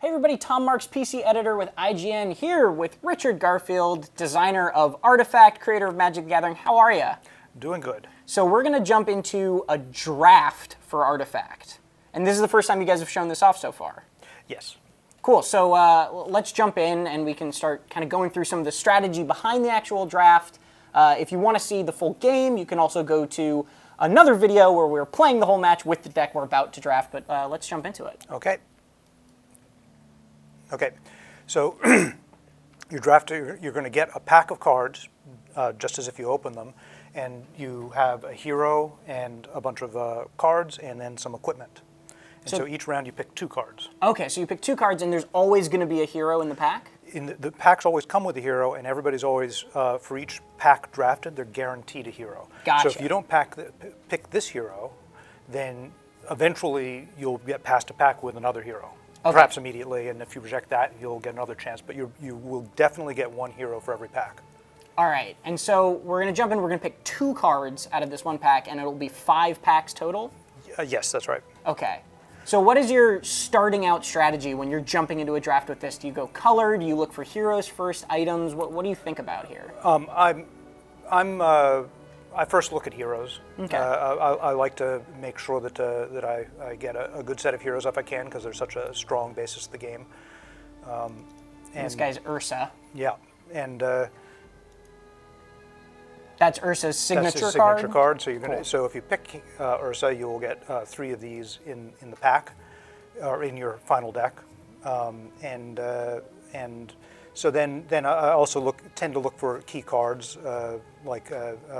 Hey everybody, Tom Marks, PC editor with IGN, here with Richard Garfield, designer of Artifact, creator of Magic the Gathering. How are you? Doing good. So we're going to jump into a draft for Artifact. And this is the first time you guys have shown this off so far. Yes. Cool, so let's jump in and we can start kind of going through some of the strategy behind the actual draft. If you want to see the full game, you can also go to another video where we're playing the whole match with the deck we're about to draft, but let's jump into it. Okay. Okay, so you're going to get a pack of cards, just as if you open them, and you have a hero and a bunch of cards and then some equipment. And so each round you pick 2 cards. Okay, so you pick 2 cards and there's always going to be a hero in the pack? The packs always come with a hero, and everybody's always, for each pack drafted, they're guaranteed a hero. Gotcha. So if you don't pick this hero, then eventually you'll get passed a pack with another hero. Okay. Perhaps immediately, and if you reject that, you'll get another chance. But you will definitely get 1 hero for every pack. All right, and so we're going to jump in. We're going to pick 2 cards out of this 1 pack, and it'll be 5 packs total? Yes, that's right. Okay. So what is your starting out strategy when you're jumping into a draft with this? Do you go color? Do you look for heroes first, items? What do you think about here? I first look at heroes. Okay. I like to make sure that I get a good set of heroes if I can, because they're such a strong basis of the game. And this guy's Ursa. Yeah, and that's Ursa's signature card? That's his signature card. So Cool. So if you pick Ursa, you will get 3 of these in the pack, or in your final deck, and so then I also tend to look for key cards, like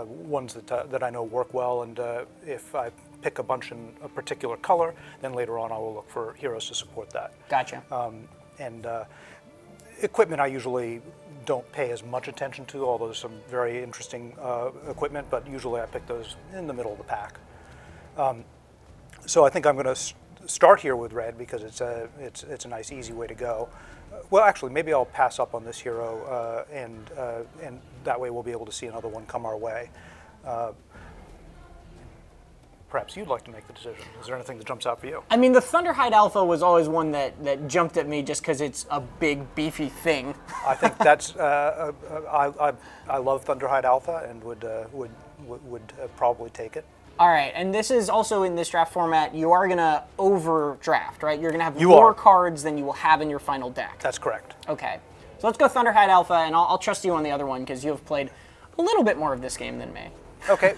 ones that I know work well, and if I pick a bunch in a particular color, then later on I will look for heroes to support that. Gotcha. And equipment I usually don't pay as much attention to, although there's some very interesting equipment, but usually I pick those in the middle of the pack. So I think I'm going to start here with red because it's a nice, easy way to go. Well, actually, maybe I'll pass up on this hero, and that way we'll be able to see another one come our way. Perhaps you'd like to make the decision. Is there anything that jumps out for you? I mean, the Thunderhide Alpha was always one that jumped at me just because it's a big, beefy thing. I think that's. I love Thunderhide Alpha and would probably take it. All right, and this is also in this draft format, you are going to overdraft, right? You're going to have more cards than you will have in your final deck. That's correct. Okay, so let's go Thunderhide Alpha, and I'll trust you on the other one because you have played a little bit more of this game than me. Okay.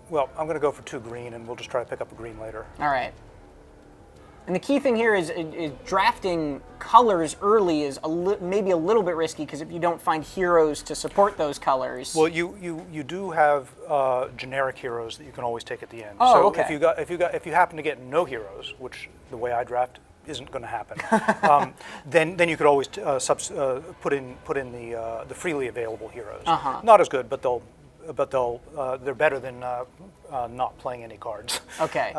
Well, I'm going to go for 2 green, and we'll just try to pick up a green later. All right. And the key thing here is drafting colors early is maybe a little bit risky because if you don't find heroes to support those colors. Well, you do have generic heroes that you can always take at the end. Oh, so okay. if you happen to get no heroes, which the way I draft isn't going to happen, then you could always put in the freely available heroes. Not as good, but they're better than not playing any cards. Okay.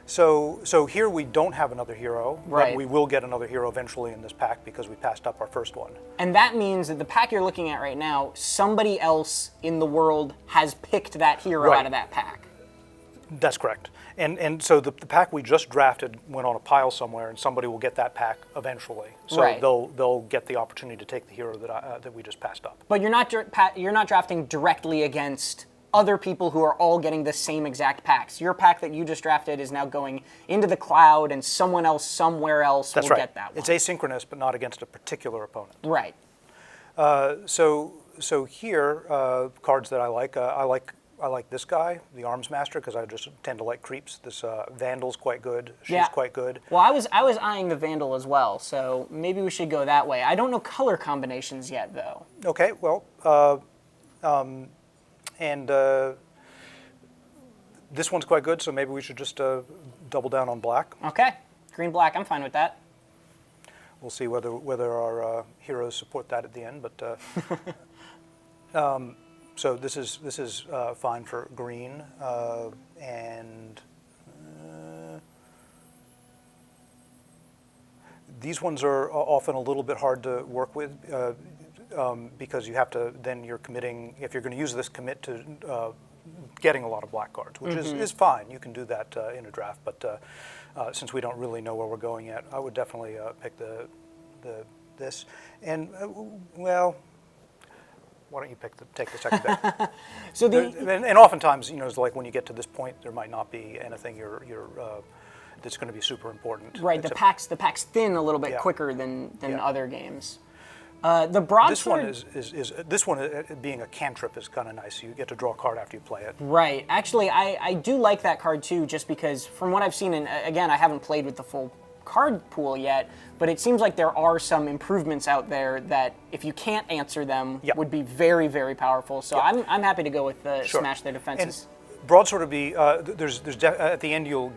So here we don't have another hero, right. But we will get another hero eventually in this pack because we passed up our first one. And that means that the pack you're looking at right now, somebody else in the world has picked that hero out of that pack. That's correct. And so the pack we just drafted went on a pile somewhere, and somebody will get that pack eventually. So they'll get the opportunity to take the hero that we just passed up. But you're not drafting directly against other people who are all getting the same exact packs. Your pack that you just drafted is now going into the cloud, and someone else somewhere else will get that one. It's asynchronous, but not against a particular opponent. Right. So here, cards that I like this guy, the Arms Master, because I just tend to like creeps. This Vandal's quite good. She's quite good. Well, I was eyeing the Vandal as well, so maybe we should go that way. I don't know color combinations yet, though. Okay, well, this one's quite good, so maybe we should just double down on black. Okay, green-black, I'm fine with that. We'll see whether our heroes support that at the end, but so this is fine for green, and these ones are often a little bit hard to work with because you have to, then you're committing, if you're going to use this, commit to getting a lot of black cards, which is fine. You can do that in a draft, but since we don't really know where we're going yet, I would definitely pick this. And well, why don't you take the second pick? So and oftentimes, it's like when you get to this point, there might not be anything that's going to be super important. Right, the packs thin a little bit quicker than other games. The broadsword. This one being a cantrip is kind of nice. You get to draw a card after you play it. Right. Actually, I do like that card too, just because from what I've seen, and again, I haven't played with the full card pool yet, but it seems like there are some improvements out there that if you can't answer them would be very, very powerful. So I'm happy to go with the smash their defenses. And broadsword would be at the end you'll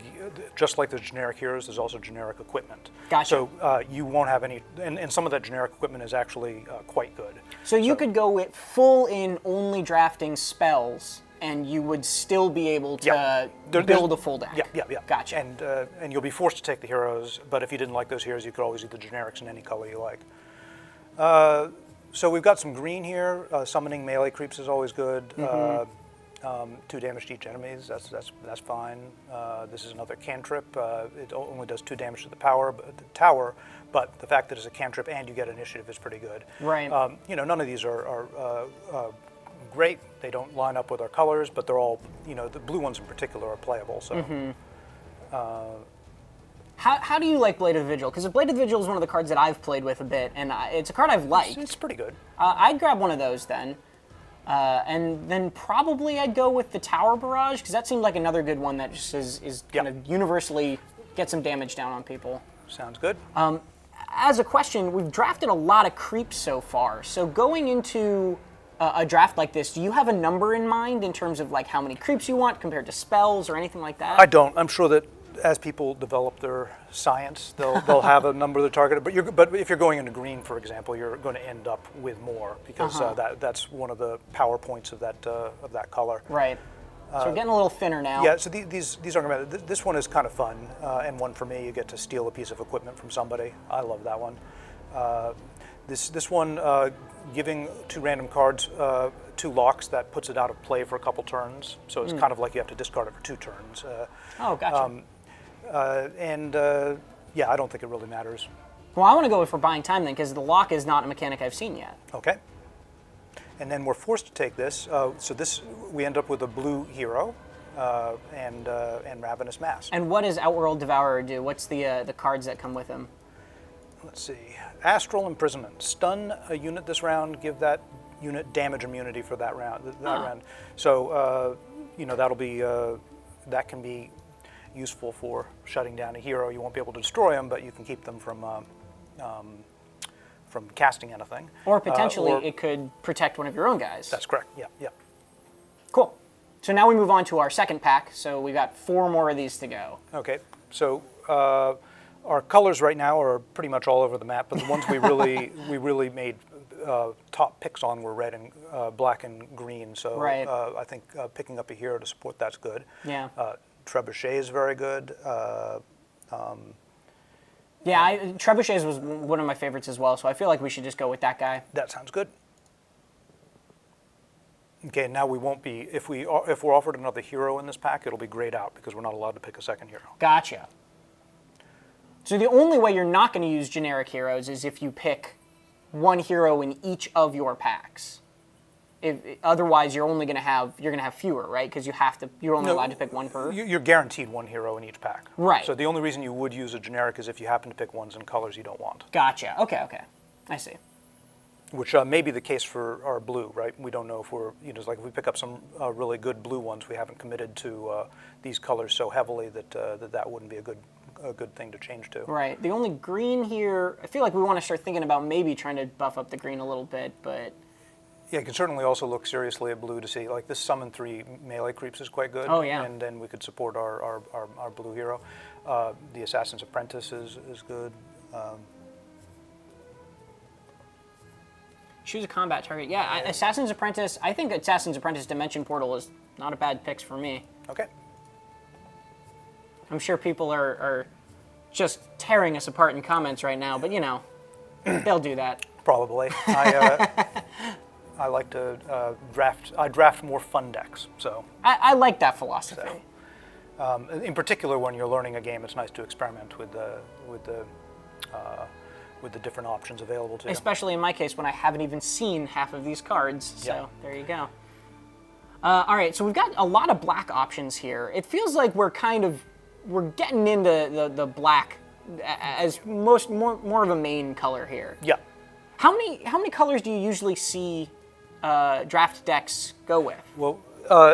just like the generic heroes. There's also generic equipment. Gotcha. So you won't have any, and some of that generic equipment is actually quite good. So you could go with full in only drafting spells, and you would still be able to build a full deck. Yeah. Gotcha. And you'll be forced to take the heroes, but if you didn't like those heroes, you could always do the generics in any color you like. So we've got some green here. Summoning melee creeps is always good. 2 damage to each enemies. That's fine. This is another cantrip. It only does 2 damage to the tower, but the fact that it's a cantrip and you get initiative is pretty good. Right. None of these are great. They don't line up with our colors, but they're all, the blue ones in particular are playable. So. How do you like Blade of the Vigil? Because Blade of the Vigil is one of the cards that I've played with a bit, and it's a card I've liked. It's pretty good. I'd grab one of those then. And then probably I'd go with the Tower Barrage, because that seemed like another good one that just is kind of universally get some damage down on people. Sounds good. As a question, we've drafted a lot of creeps so far. So going into a draft like this, do you have a number in mind in terms of like how many creeps you want compared to spells or anything like that? I don't. I'm sure that as people develop their science, they'll have a number they're targeted. But if you're going into green, for example, you're going to end up with more because that's one of the power points of that color. Right. So we're getting a little thinner now. Yeah. So these are going to. This one is kind of fun, and one for me. You get to steal a piece of equipment from somebody. I love that one. This one, giving 2 random cards 2 locks, that puts it out of play for a couple turns. So it's kind of like you have to discard it for 2 turns. Oh, gotcha. I don't think it really matters. Well, I want to go for buying time then, because the lock is not a mechanic I've seen yet. Okay. And then we're forced to take this. So we end up with a blue hero and Ravenous Mask. And what does Outworld Devourer do? What's the cards that come with him? Let's see. Astral Imprisonment. Stun a unit this round. Give that unit damage immunity for that round. Round. So that'll be that can be useful for shutting down a hero. You won't be able to destroy them, but you can keep them from casting anything. Or potentially it could protect one of your own guys. That's correct. Yeah. Cool. So now we move on to our second pack. So we got 4 more of these to go. Okay. So our colors right now are pretty much all over the map, but the ones we really made top picks on were red and black and green. So I think picking up a hero to support that's good. Yeah. Trebuchet is very good. Trebuchet was one of my favorites as well, so I feel like we should just go with that guy. That sounds good. Okay, now we won't be, if we're offered another hero in this pack, it'll be grayed out because we're not allowed to pick a second hero. Gotcha. So the only way you're not going to use generic heroes is if you pick one hero in each of your packs. Otherwise, you're going to have fewer, right? Because you're only allowed to pick one per. You're guaranteed 1 hero in each pack. Right. So the only reason you would use a generic is if you happen to pick ones in colors you don't want. Gotcha. Okay. I see. Which may be the case for our blue, right? We don't know if we're, like if we pick up some really good blue ones, we haven't committed to these colors so heavily that wouldn't be a good thing to change to. Right. The only green here, I feel like we want to start thinking about maybe trying to buff up the green a little bit, but. Yeah, you can certainly also look seriously at blue to see, like this summon 3 melee creeps is quite good. Oh, yeah. And then we could support our blue hero. The Assassin's Apprentice is good. Choose a combat target. Yeah, Assassin's Apprentice. I think Assassin's Apprentice Dimension Portal is not a bad pick for me. Okay. I'm sure people are just tearing us apart in comments right now, but they'll do that. Probably. I like to draft more fun decks. So I like that philosophy. in particular, when you're learning a game, it's nice to experiment with the different options available to you. Especially in my case when I haven't even seen half of these cards. So Yeah. there you go. All right, so we've got a lot of black options here. It feels like we're getting into the black as more of a main color here. Yeah. How many colors do you usually see draft decks go with? Well,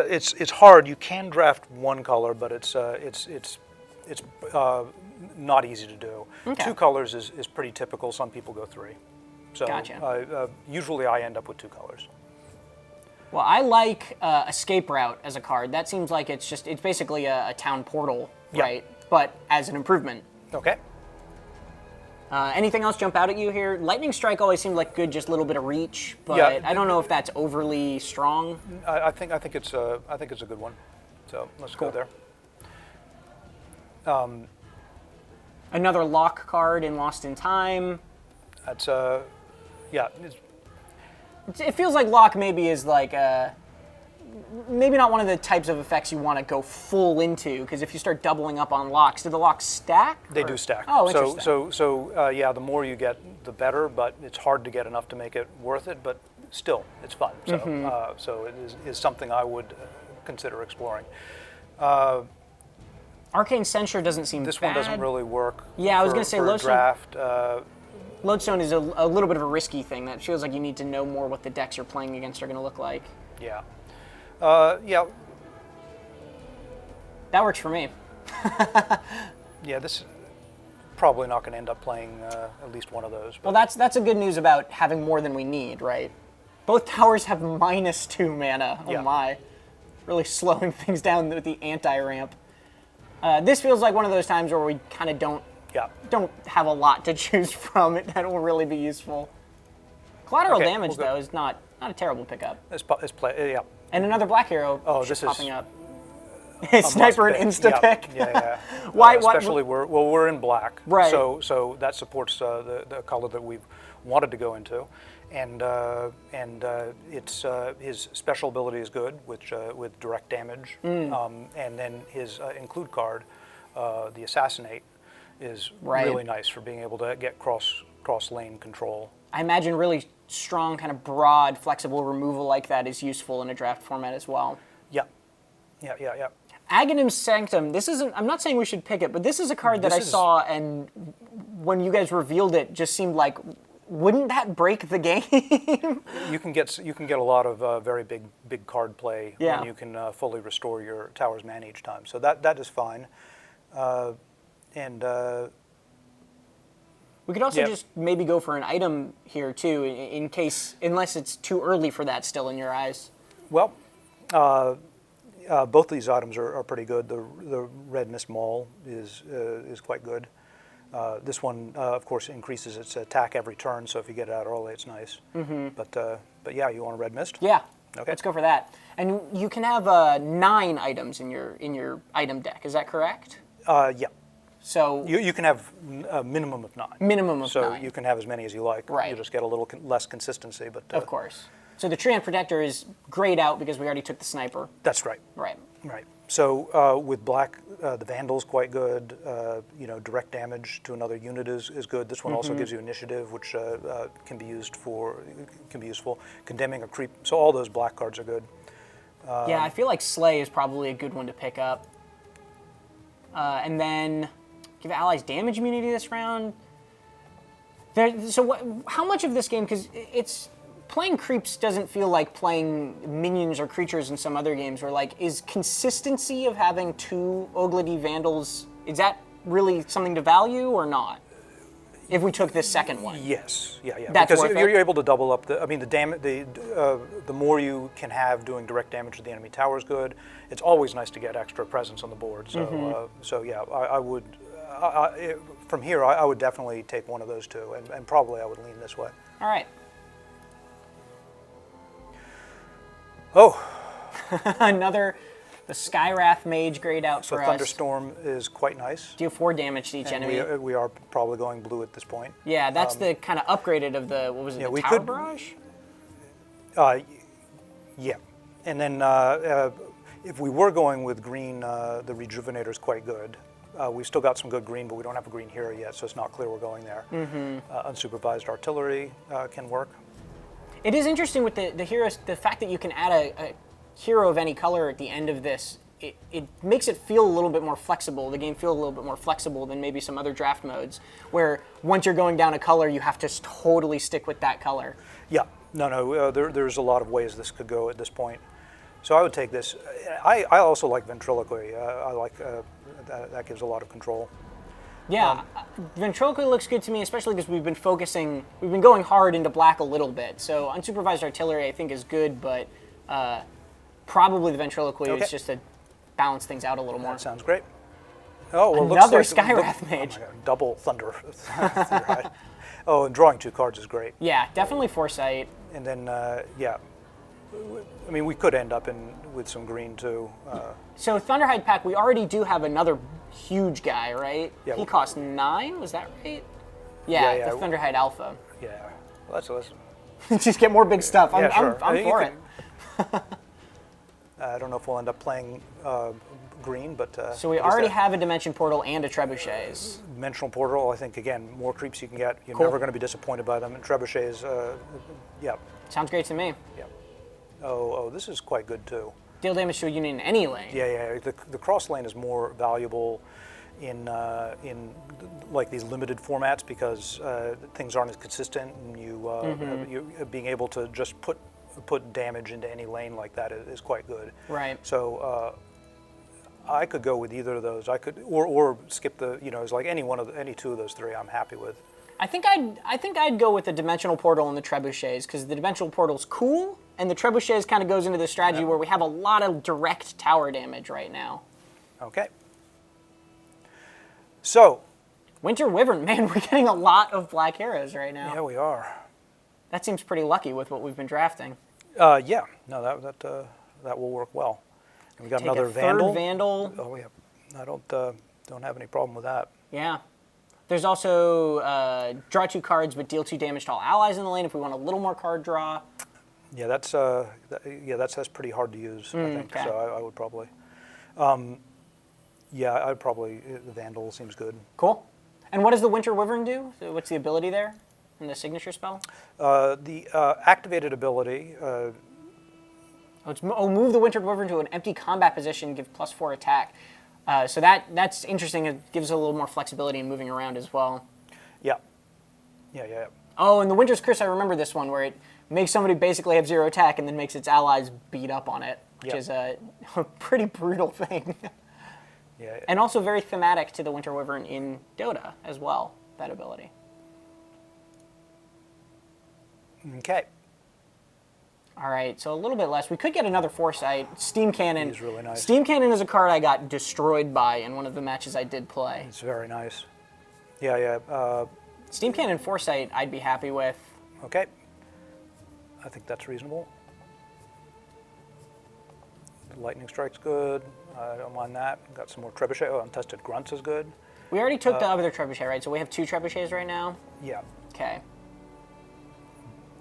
it's hard. You can draft one color, but it's not easy to do. Okay. 2 colors is pretty typical. Some people go 3. So Gotcha. usually I end up with 2 colors. Well, I like Escape Route as a card. That seems like it's basically a town portal, Yeah. right? But as an improvement. Okay. Anything else jump out at you here? Lightning Strike always seemed like good, just a little bit of reach, but Yeah. I don't know if that's overly strong. I think it's a good one. So let's go there. Another lock card in Lost in Time. That's yeah. It feels like lock maybe is like maybe not one of the types of effects you want to go full into, because if you start doubling up on locks, do the locks stack? They or? do stack. Oh, interesting. So yeah, the more you get, the better. But it's hard to get enough to make it worth it. But still, it's fun. So so it is something I would consider exploring. Arcane Censure doesn't seem This bad. one doesn't really work. Yeah, I was for- gonna say for a Lodestone- draft. Lodestone is a little bit of a risky thing. That feels like you need to know more what the decks you're playing against are going to look like. Yeah. Yeah. That works for me. Yeah. This is probably not going to end up playing at least one of those. Well, that's a good news about having more than we need, right? Both towers have -2 mana. Oh Yeah. my. Really slowing things down with the anti-ramp. This feels like one of those times where we kind of don't have a lot to choose from. That will really be useful. Collateral Okay, damage, we'll go. though, is not a terrible pickup. It's play. Yeah. And another black hero this is popping up. a Sniper and must pick. insta-pick. Yeah. Why? Especially we're in black. Right. So that supports the color that we've wanted to go into, and it's his special ability is good, which with direct damage, and then his include card, the Assassinate, is really nice for being able to get cross lane control. I imagine really strong, kind of broad, flexible removal like that is useful in a draft format as well. Yeah. Aghanim's Sanctum, this isn't, I'm not saying we should pick it, but this is a card that I saw, and when you guys revealed it, just seemed like, wouldn't that break the game? You can get a lot of very big card play Yeah. when you can fully restore your tower's mana each time. So that is fine. We could also just maybe go for an item here too, in case, unless it's too early for that still in your eyes. Well, both these items are pretty good. The Red Mist Maul is quite good. This one, of course, increases its attack every turn, so if you get it out early, it's nice. But yeah, you want a Red Mist? Yeah, Okay. let's go for that. And you can have 9 items in your item deck, is that correct? Yeah. So You can have a minimum of 9. minimum of 9. So you can have as many as you like. Right. You just get a little less consistency, but Of course. So the Treant Protector is grayed out because we already took the Sniper. that's right. Right. Right. So with black, the Vandal's quite good. Direct damage to another unit is good. This one also gives you initiative, which can be useful. Condemning a creep. So all those black cards are good. Yeah, I feel like Slay is probably a good one to pick up. And then give allies damage immunity this round. How much of this game, because it's playing creeps doesn't feel like playing minions or creatures in some other games, where like, is consistency of having 2 Ogledy Vandals, is that really something to value or not? If we took this second one. Yes, yeah. That's because worth you're it? able to double up the more you can have doing direct damage to the enemy tower is good. It's always nice to get extra presence on the board. So yeah, I would. From here, I would definitely take one of those 2, and probably I would lean this way. All right. Oh, The Skywrath Mage grayed out so for us. Thunderstorm is quite nice. Deal 4 damage to each And enemy. we are probably going blue at this point. Yeah, that's the kind of upgraded of the, what was it, the we Tower could- Barrage? Yeah, and then if we were going with green, the Rejuvenator is quite good. We've still got some good green, but we don't have a green hero yet, so it's not clear we're going there. Unsupervised artillery can work. It is interesting with the heroes, the fact that you can add a hero of any color at the end of this. It makes it feel a little bit more flexible. The game feels a little bit more flexible than maybe some other draft modes, where once you're going down a color, you have to totally stick with that color. Yeah, no, there's a lot of ways this could go at this point. So I would take this. I also like Ventriloquy. I like that gives a lot of control. Yeah, Ventriloquy looks good to me, especially because we've been going hard into black a little bit. So unsupervised artillery I think is good, but probably the Ventriloquy is just to balance things out a little more. That sounds great. Oh, well, another looks like Skywrath Mage. Oh my God, double Thunder. Oh, and drawing 2 cards is great. Yeah, definitely Foresight. And then, yeah, I mean, we could end up with some green too. So Thunderhide pack, we already do have another huge guy, right? Yeah. He costs 9, was that right? Yeah, the Thunderhide Alpha. Yeah, well, let's Just get more big stuff. yeah, sure. I'm for it. I don't know if we'll end up playing green, but... So we already have a Dimension Portal and a Trebuchets. Dimensional Portal, I think, again, more creeps you can get. You're Cool. never going to be disappointed by them. And Trebuchets, yeah. Sounds great to me. Yeah. Oh, this is quite good, too. Deal damage to a unit in any lane. Yeah. The cross lane is more valuable in like these limited formats because things aren't as consistent, and you being able to just put damage into any lane like that is quite good. Right. So I could go with either of those. I could or skip the it's like any two of those three I'm happy with. I think I'd go with the Dimensional Portal and the Trebuchets because the Dimensional Portal's cool, and the Trebuchets kind of goes into the strategy where we have a lot of direct tower damage right now. Okay. So, Winter Wyvern, man, we're getting a lot of black heroes right now. yeah, we are. That seems pretty lucky with what we've been drafting. Yeah, no, that will work well. And we got Take another a Vandal. Third Vandal. Oh, yeah. I don't have any problem with that. Yeah. There's also draw 2 cards but deal 2 damage to all allies in the lane if we want a little more card draw. Yeah, that's pretty hard to use. I think okay. so. I would probably. Yeah, the Vandal seems good. Cool. And what does the Winter Wyvern do? So what's the ability there in the signature spell? The activated ability. Move the Winter Wyvern to an empty combat position, give +4 attack. So that's interesting. It gives a little more flexibility in moving around as well. Yeah. Oh, and the Winter's Curse, I remember this one, where it makes somebody basically have 0 attack and then makes its allies beat up on it, which is a pretty brutal thing. Yeah. And also very thematic to the Winter Wyvern in Dota as well, that ability. Okay. All right, so a little bit less. We could get another Foresight. Steam Cannon. He's really nice. Steam Cannon is a card I got destroyed by in one of the matches I did play. It's very nice. Yeah. Steam Cannon Foresight I'd be happy with. Okay. I think that's reasonable. Lightning Strike's good. I don't mind that. Got some more Trebuchet. Oh, Untested Grunts is good. We already took the other Trebuchet, right? So we have 2 Trebuchets right now? Yeah. Okay.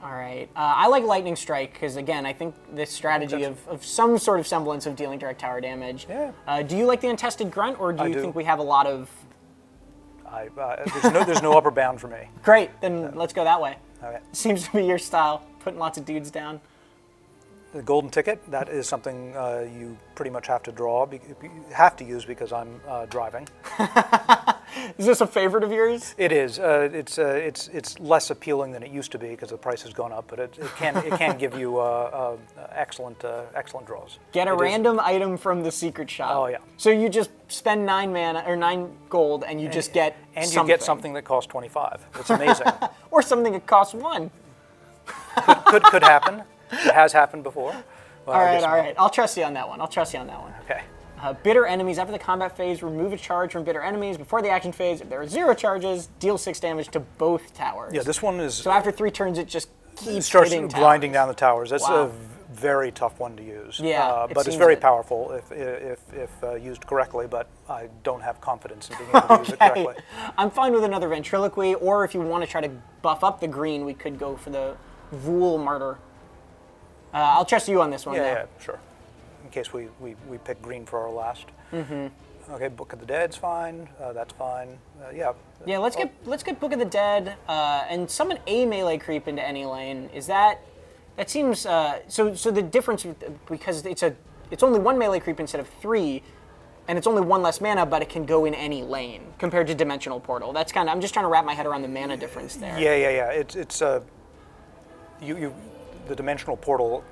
All right. I like Lightning Strike because, again, I think this strategy of some sort of semblance of dealing direct tower damage. Yeah. Do you like the Untested Grunt, or do you think we have a lot of... There's no upper bound for me. Great, then let's go that way. Okay. Seems to be your style, putting lots of dudes down. The golden ticket, that is something you pretty much have to draw, have to use because I'm driving. Is this a favorite of yours? It is. It's less appealing than it used to be because the price has gone up, but it can give you excellent draws. Get a random item from the secret shop. Oh yeah. So you just spend 9 mana or 9 gold, and you just get something. You get something that costs 25. It's amazing. Or something that costs 1. Could happen. It has happened before. Well, all right. I'll trust you on that one. Okay. Bitter enemies. After the combat phase, remove a charge from bitter enemies. Before the action phase, if there are 0 charges, deal 6 damage to both towers. Yeah, this one is... So after 3 turns, it just keeps starts hitting grinding towers. down the towers. That's Wow. a very tough one to use. Yeah, but it's very powerful if used correctly, but I don't have confidence in being able to use it correctly. I'm fine with another Ventriloquy, or if you want to try to buff up the green, we could go for the Vul Martyr. I'll trust you on this one. Yeah, though. yeah, sure. In case we pick green for our last. Mm-hmm. Okay, Book of the Dead's fine. That's fine. Yeah. Yeah, let's get Book of the Dead and summon a melee creep into any lane. Is that seems so the difference because it's only one melee creep instead of 3, and it's only 1 less mana, but it can go in any lane compared to Dimensional Portal. That's kind of I'm just trying to wrap my head around the mana difference there. Yeah. It's the Dimensional Portal,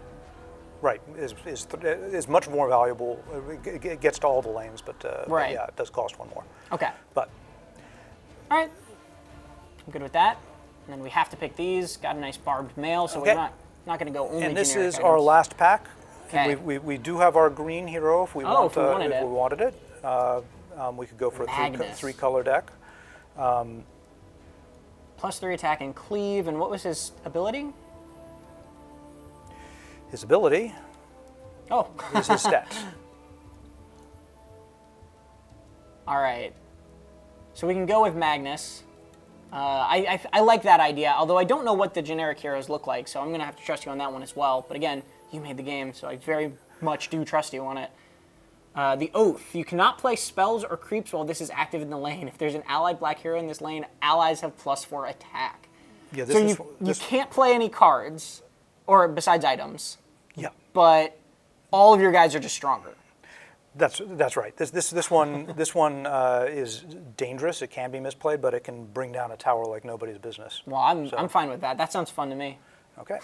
right, is much more valuable. It gets to all the lanes, but right. Yeah, it does cost 1 more. Okay. But all right, I'm good with that. And then we have to pick these. Got a nice barbed mail, so okay. We're not going to go only. And this generic is items. our last pack. Okay. And we do have our green hero if we wanted it. We could go for a 3-color deck. +3 attack and cleave, and what was his ability? His ability is his stats. All right. So we can go with Magnus. I like that idea, although I don't know what the generic heroes look like, so I'm going to have to trust you on that one as well. But again, you made the game, so I very much do trust you on it. The Oath. You cannot play spells or creeps while this is active in the lane. If there's an allied black hero in this lane, allies have +4 attack. Yeah, you can't play any cards, or besides items. Yeah. But all of your guys are just stronger. That's right. This one is dangerous. It can be misplayed, but it can bring down a tower like nobody's business. Well, I'm fine with that. That sounds fun to me. Okay.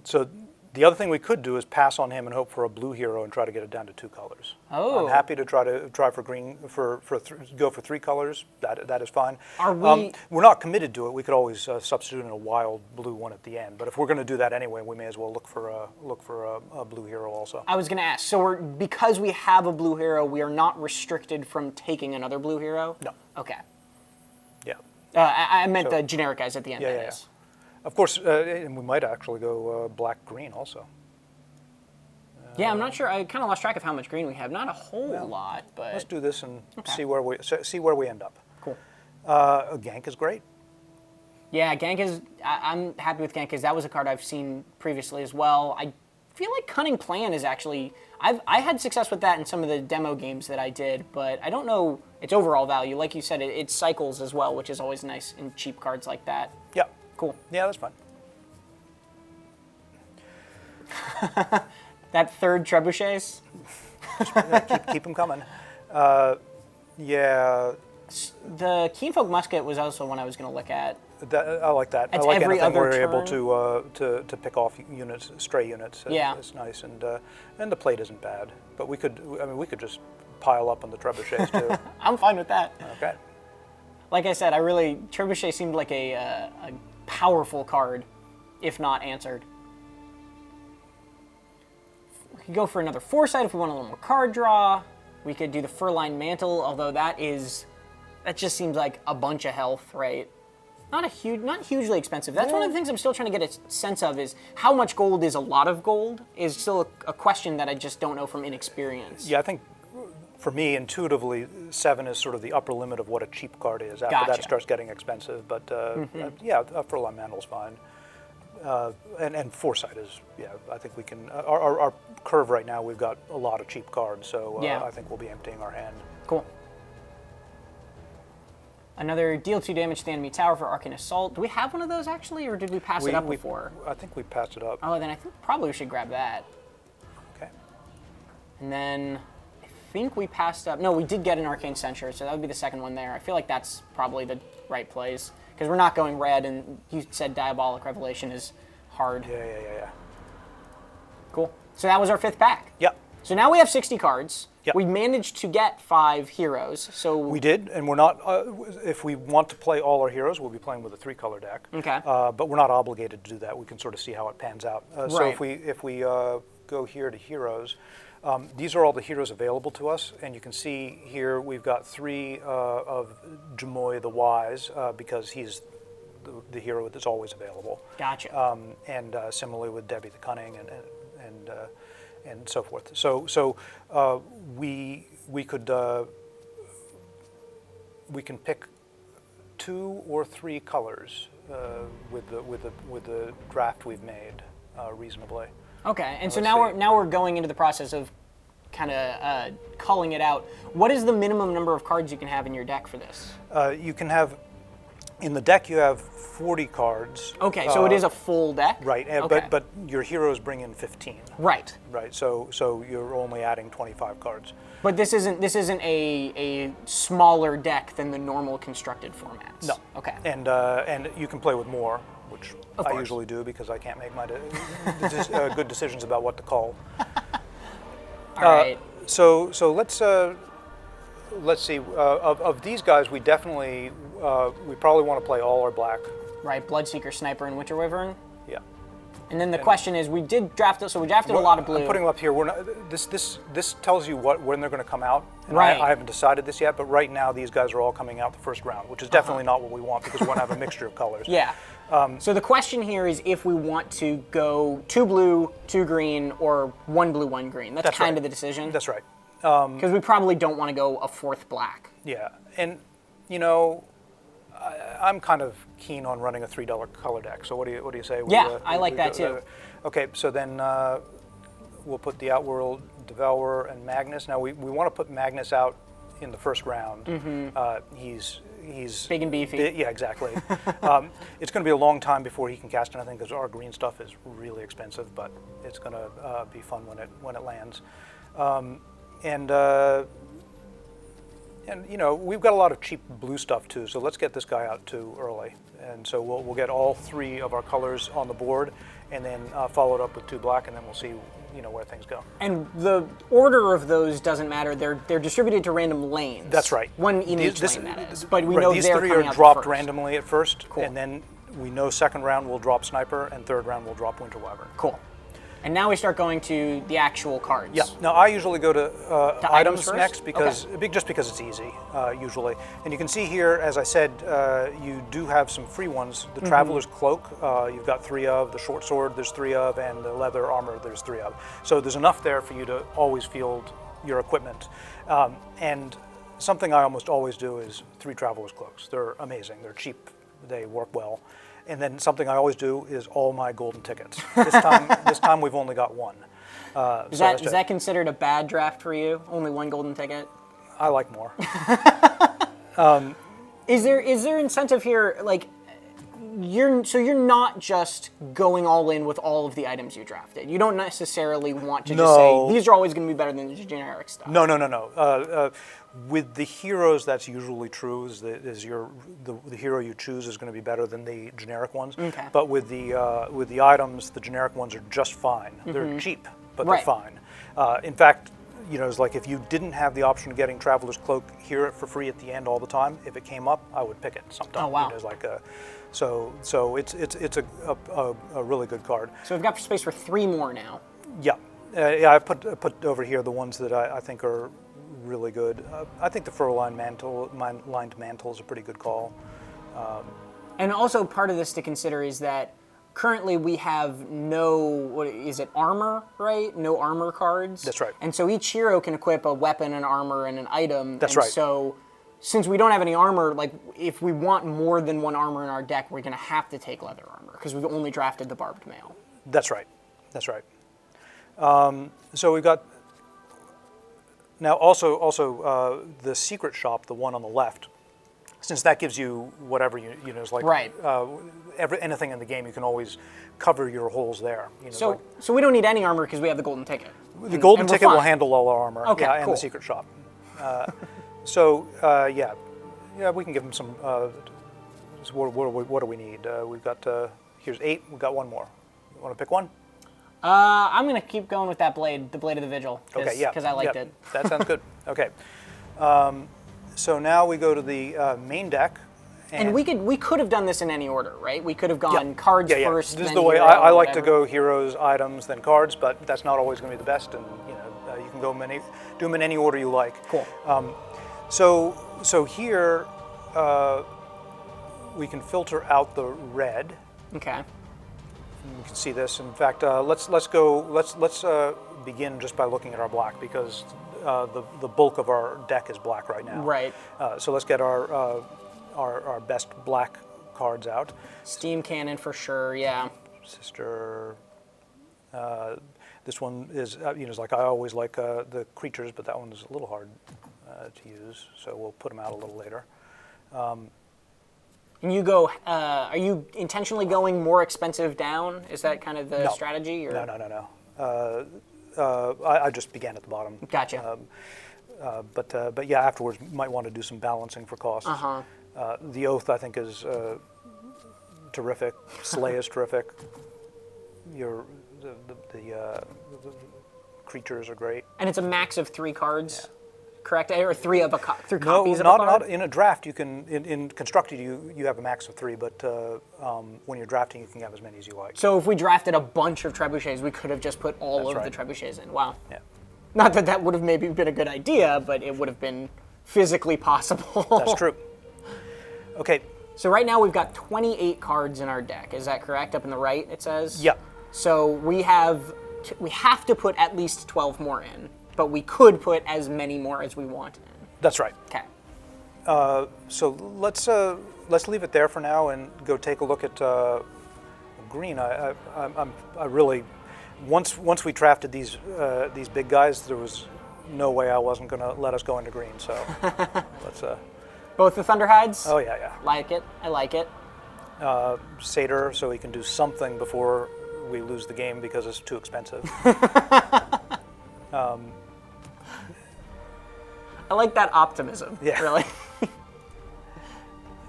So the other thing we could do is pass on him and hope for a blue hero and try to get it down to 2 colors. Oh. I'm happy to try for green go for 3 colors. That is fine. Are we? We're not committed to it. We could always substitute in a wild blue one at the end. But if we're going to do that anyway, we may as well look for a blue hero also. I was going to ask. So because we have a blue hero, we are not restricted from taking another blue hero. No. Okay. Yeah. I meant the generic guys at the end. Yeah. Of course, and we might actually go black-green also. Yeah, I'm not sure. I kind of lost track of how much green we have. Not a whole lot, but let's do this and see where we end up. Cool. Gank is great. Yeah, Gank is. I'm happy with Gank because that was a card I've seen previously as well. I feel like Cunning Plan is actually. I had success with that in some of the demo games that I did, but I don't know its overall value. Like you said, it cycles as well, which is always nice in cheap cards like that. Yeah. Cool. Yeah, that's fine. That third trebuchets. keep them coming. Yeah. The Keenfolk Musket was also one I was going to look at. I like that. It's I like every anything other where you're able turn. to pick off units, stray units. Yeah. It's nice, and the plate isn't bad. But we could just pile up on the trebuchets too. I'm fine with that. Okay. Like I said, Trebuchet seemed like a powerful card, if not answered. We could go for another Foresight if we want a little more card draw. We could do the Furline Mantle, although that just seems like a bunch of health, right? Not hugely expensive. That's one of the things I'm still trying to get a sense of is how much gold is a lot of gold is still a question that I just don't know from inexperience. Yeah, I think for me, intuitively, 7 is sort of the upper limit of what a cheap card is. After Gotcha. that, it starts getting expensive. But yeah, a Furlong Mantel's fine. And Foresight is, I think we can. Our curve right now, we've got a lot of cheap cards, so I think we'll be emptying our hand. Cool. Another deal 2 damage to the enemy tower for Arcane Assault. Do we have one of those actually, or did we pass it up before? I think we passed it up. Oh, then I think probably we should grab that. Okay. And then I think we passed up. No, we did get an Arcane Censure, so that would be the second one there. I feel like that's probably the right place because we're not going red, and you said Diabolic Revelation is hard. Yeah. Cool. So that was our 5th pack. Yep. So now we have 60 cards. Yep. We managed to get 5 heroes. So we did, and we're not. If we want to play all our heroes, we'll be playing with a 3-color deck. Okay. But we're not obligated to do that. We can sort of see how it pans out. So Right. if we go here to heroes, these are all the heroes available to us, and you can see here we've got 3 of Jamoy the Wise because he's the hero that's always available. Gotcha. And similarly with Debbie the Cunning and so forth. So we can pick 2 or 3 colors with the draft we've made reasonably. Okay, and so Let's now see. we're going into the process of kind of culling it out. What is the minimum number of cards you can have in your deck for this? You can have, in the deck you have 40 cards. Okay, so it is a full deck? Right, Okay. but your heroes bring in 15. Right. Right, so you're only adding 25 cards. But this isn't a smaller deck than the normal constructed formats. No. Okay. And you can play with more, which Of I course. usually do because I can't make my good decisions about what to call. All right. So let's see. Of these guys, we definitely we probably want to play all our black. Right. Bloodseeker, Sniper, and Winter Wyvern. Yeah. And then the question is, we did draft it, so we drafted a lot of blue. I'm putting them up here. We're not, this tells you when they're going to come out. And Right. I haven't decided this yet, but right now these guys are all coming out the first round, which is definitely not what we want because we want to have a mixture of colors. Yeah. So the question here is if we want to go 2 blue, 2 green, or 1 blue, 1 green. That's kind right. of the decision. That's right. Because we probably don't want to go a 4th black. Yeah, and you know, I'm kind of keen on running a $3 color deck. So what do you say? Yeah, I like that too. Okay, so then we'll put the Outworld, Devourer, and Magnus. Now we want to put Magnus out in the first round. He's Big and beefy. Yeah, exactly. It's going to be a long time before he can cast anything because our green stuff is really expensive, but it's going to be fun when it lands. And you know, we've got a lot of cheap blue stuff too, so let's get this guy out too early. And so we'll get all 3 of our colors on the board, and then follow it up with 2 black, and then we'll see where things go. And the order of those doesn't matter. They're distributed to random lanes. That's right. One in each lane, that is. But we right, know these they're 3 coming are out dropped first. randomly at first, Cool. and then we know second round we'll drop Sniper, and third round we'll drop Winter Wyvern. Cool. And now we start going to the actual cards. Yeah. Now I usually go to items items first? next because just because it's easy usually. And you can see here, as I said, you do have some free ones. The Traveler's Cloak, you've got 3 of. The Short Sword, there's 3 of, and the Leather Armor, there's 3 of. So there's enough there for you to always field your equipment. And something I almost always do is 3 Traveler's Cloaks. They're amazing. They're cheap. They work well. And then something I always do is all my golden tickets. This time we've only got 1. Is that considered a bad draft for you? Only 1 golden ticket? I like more. Is there incentive here? Like, you're not just going all in with all of the items you drafted. You don't necessarily want to just say these are always going to be better than the generic stuff. No. With the heroes, that's usually true. The hero you choose is going to be better than the generic ones. Okay. But with the items, the generic ones are just fine. They're cheap, but Right. they're fine. In fact, it's like if you didn't have the option of getting Traveler's Cloak, hear it for free at the end all the time. If it came up, I would pick it sometime. Oh, wow. It's like so it's a really good card. So we've got space for 3 more now. Yeah, I put over here the ones that I think are really good. I think the fur-lined mantle is a pretty good call. And also part of this to consider is that currently we have no, armor, right? No armor cards. That's right. And so each hero can equip a weapon, an armor, and an item. That's and right. So since we don't have any armor, like if we want more than 1 armor in our deck, we're going to have to take leather armor because we've only drafted the barbed mail. That's right. So we've got now also the secret shop, the one on the left. Since that gives you whatever it's like Right. Anything in the game, you can always cover your holes there. So we don't need any armor because we have the golden ticket. The golden and we're ticket will fine. handle all our armor. Okay, and cool. the secret shop. Yeah, we can give them some. So what do we need? We've got here's 8. We've got 1 more. You want to pick one? I'm going to keep going with that blade, the Blade of the Vigil. Okay, yeah. Because I liked yeah, it. That sounds good. Okay. So now we go to the main deck. And we could have done this in any order, right? We could have gone cards first. This is then the way hero, I like to whatever. go: heroes, items, then cards. But that's not always going to be the best, and you can do them in any order you like. Cool. So here we can filter out the red. Okay. You can see this. In fact, let's begin just by looking at our black because the bulk of our deck is black right now. Right. So let's get our best black cards out. Steam cannon for sure, yeah. Sister. This one is, is like I always like the creatures, but that one's a little hard to use, so we'll put them out a little later. And you go, are you intentionally going more expensive down? Is that kind of the No. strategy? Or? No. I just began at the bottom. Gotcha. But yeah, afterwards might want to do some balancing for costs. The Oath I think is terrific. Slay is terrific. The creatures are great. And it's a max of 3 cards, correct? Or 3 copies of a No, card? not in a draft. You can in constructed you have a max of 3, but when you're drafting you can have as many as you like. So if we drafted a bunch of trebuchets, we could have just put all That's of right. the trebuchets in. Wow. Yeah, Not that that would have maybe been a good idea, but it would have been physically possible. that's true. Okay. So right now we've got 28 cards in our deck. Is that correct? Up in the right, it says? Yeah. So we have to put at least 12 more in, but we could put as many more as we want in. That's right. Okay. So let's leave it there for now and go take a look at green. I really once we drafted these big guys, there was no way I wasn't going to let us go into green. So let's. Both the Thunderhides? Oh yeah. Like it. I like it. Satyr, so he can do something before we lose the game because it's too expensive. I like that optimism. Yeah. Really.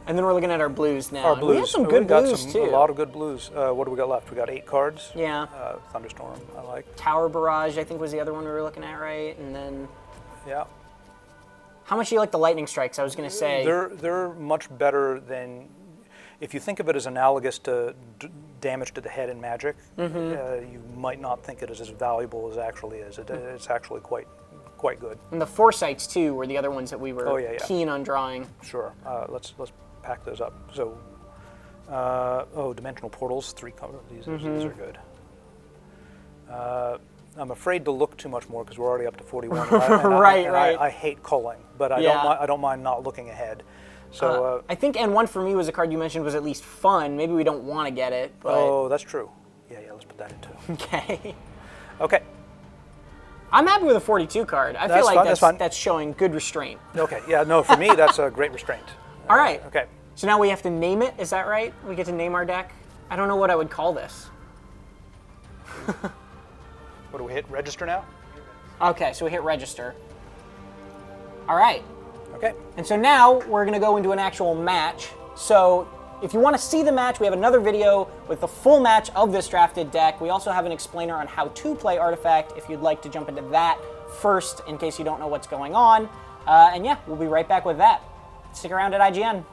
And then we're looking at our blues now. Our blues. We have some good blues too. A lot of good blues. What do we got left? We got 8 cards. Yeah. Thunderstorm, I like. Tower Barrage, I think, was the other one we were looking at, right? And then, Yeah. how much do you like the lightning strikes? I was going to say. They're much better than, if you think of it as analogous to damage to the head in Magic, you might not think it is as valuable as it actually is. It's actually quite good. And the Foresights too were the other ones that we were yeah. keen on drawing. Sure. Let's pack those up. So, Dimensional Portals, 3 colors. These are good. I'm afraid to look too much more because we're already up to 41. Right. I hate culling, but I don't mind not looking ahead. So I think N1 for me was a card you mentioned was at least fun. Maybe we don't want to get it, but oh, that's true. Yeah. Let's put that in too. okay. Okay. I'm happy with a 42 card. I feel That's like fine, that's fine. that's showing good restraint. Okay. Yeah. No, for me that's a great restraint. All right. Okay. So now we have to name it. Is that right? We get to name our deck. I don't know what I would call this. What do we hit? Register now? Okay, so we hit register. All right. Okay. And so now we're going to go into an actual match. So if you want to see the match, we have another video with the full match of this drafted deck. We also have an explainer on how to play Artifact if you'd like to jump into that first in case you don't know what's going on. And yeah, we'll be right back with that. Stick around at IGN.